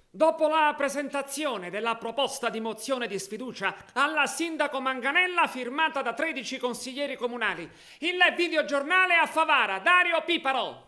Dopo la presentazione della proposta di mozione di sfiducia alla sindaco Manganella firmata da 13 consiglieri comunali, il videogiornale a Favara, Dario Piparo.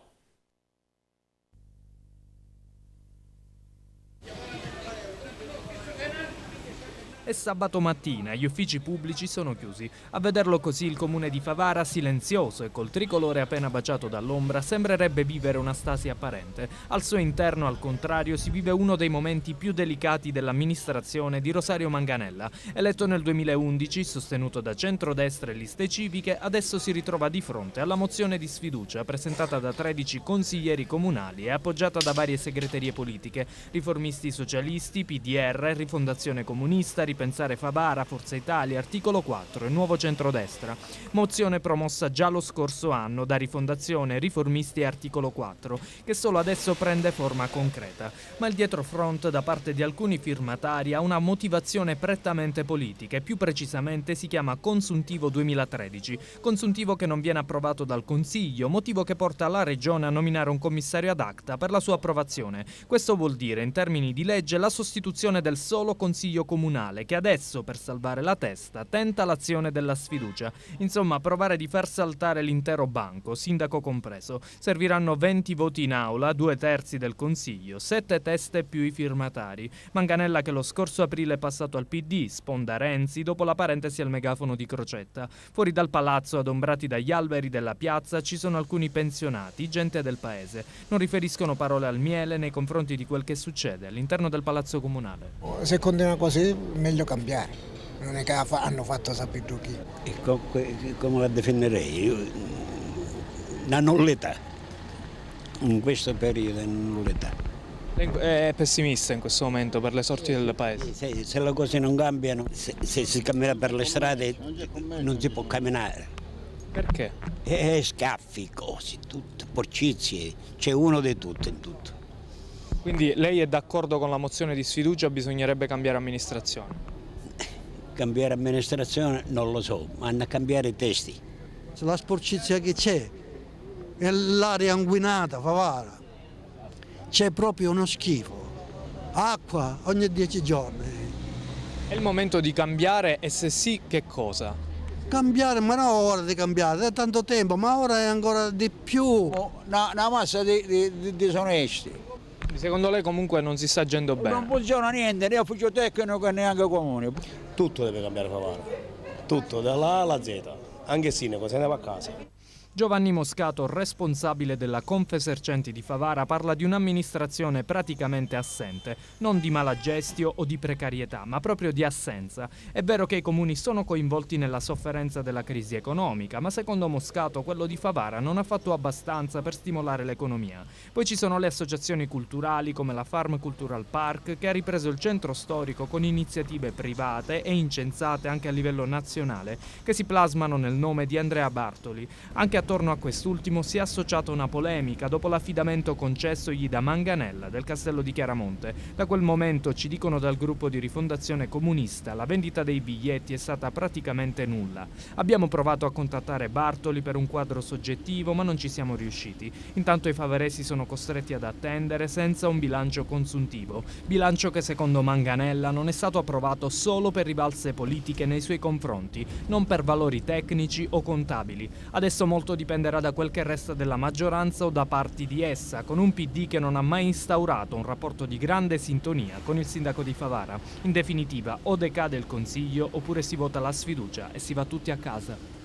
È sabato mattina, gli uffici pubblici sono chiusi. A vederlo così il comune di Favara, silenzioso e col tricolore appena baciato dall'ombra, sembrerebbe vivere una stasi apparente. Al suo interno, al contrario, si vive uno dei momenti più delicati dell'amministrazione di Rosario Manganella. Eletto nel 2011, sostenuto da centrodestra e liste civiche, adesso si ritrova di fronte alla mozione di sfiducia presentata da 13 consiglieri comunali e appoggiata da varie segreterie politiche, riformisti socialisti, PDR, Rifondazione Comunista, Ripensare Favara, Forza Italia, Articolo 4 e Nuovo Centrodestra. Mozione promossa già lo scorso anno da Rifondazione, Riformisti e Articolo 4, che solo adesso prende forma concreta. Ma il dietrofront da parte di alcuni firmatari ha una motivazione prettamente politica e più precisamente si chiama Consuntivo 2013. Consuntivo che non viene approvato dal Consiglio, motivo che porta la Regione a nominare un commissario ad acta per la sua approvazione. Questo vuol dire, in termini di legge, la sostituzione del solo Consiglio Comunale, che adesso, per salvare la testa, tenta l'azione della sfiducia. Insomma, provare di far saltare l'intero banco, sindaco compreso. Serviranno 20 voti in aula, 2/3 del Consiglio, 7 teste più i firmatari. Manganella che lo scorso aprile è passato al PD, sponda Renzi, dopo la parentesi al megafono di Crocetta. Fuori dal palazzo, adombrati dagli alberi della piazza, ci sono alcuni pensionati, gente del paese. Non riferiscono parole al miele nei confronti di quel che succede all'interno del palazzo comunale. Se continua così, meglio cambiare. Non è che hanno fatto sapere chi. Come la definirei? Una nullità. In questo periodo è una nullità. È pessimista in questo momento per le sorti del paese? Se le cose non cambiano, se si cammina per le strade non si può camminare. Perché? Scaffi, cose, tutto, porcizie, c'è uno di tutto in tutto. Quindi lei è d'accordo con la mozione di sfiducia, bisognerebbe cambiare amministrazione? Cambiare amministrazione non lo so, ma hanno a cambiare i testi. La sporcizia che c'è, è l'aria inquinata, Favara, c'è proprio uno schifo, acqua ogni 10 giorni. È il momento di cambiare e se sì, che cosa? Cambiare, ma non ora di cambiare, è tanto tempo, ma ora è ancora di più. Una massa di disonesti. Secondo lei comunque non si sta agendo bene? Non funziona niente, né ufficio tecnico né neanche comune. Tutto deve cambiare Favara, tutto, dalla A alla Z, anche il sindaco se ne va a casa. Giovanni Moscato, responsabile della Confesercenti di Favara, parla di un'amministrazione praticamente assente, non di malagestio o di precarietà, ma proprio di assenza. È vero che i comuni sono coinvolti nella sofferenza della crisi economica, ma secondo Moscato quello di Favara non ha fatto abbastanza per stimolare l'economia. Poi ci sono le associazioni culturali come la Farm Cultural Park, che ha ripreso il centro storico con iniziative private e incensate anche a livello nazionale, che si plasmano nel nome di Andrea Bartoli. Anche attorno a quest'ultimo si è associata una polemica dopo l'affidamento concessogli da Manganella del castello di Chiaramonte. Da quel momento, ci dicono dal gruppo di Rifondazione Comunista, la vendita dei biglietti è stata praticamente nulla. Abbiamo provato a contattare Bartoli per un quadro soggettivo, ma non ci siamo riusciti. Intanto i favaresi sono costretti ad attendere senza un bilancio consuntivo. Bilancio che secondo Manganella non è stato approvato solo per rivalse politiche nei suoi confronti, non per valori tecnici o contabili. Adesso molto dipenderà da quel che resta della maggioranza o da parti di essa, con un PD che non ha mai instaurato un rapporto di grande sintonia con il sindaco di Favara. In definitiva, o decade il Consiglio oppure si vota la sfiducia e si va tutti a casa.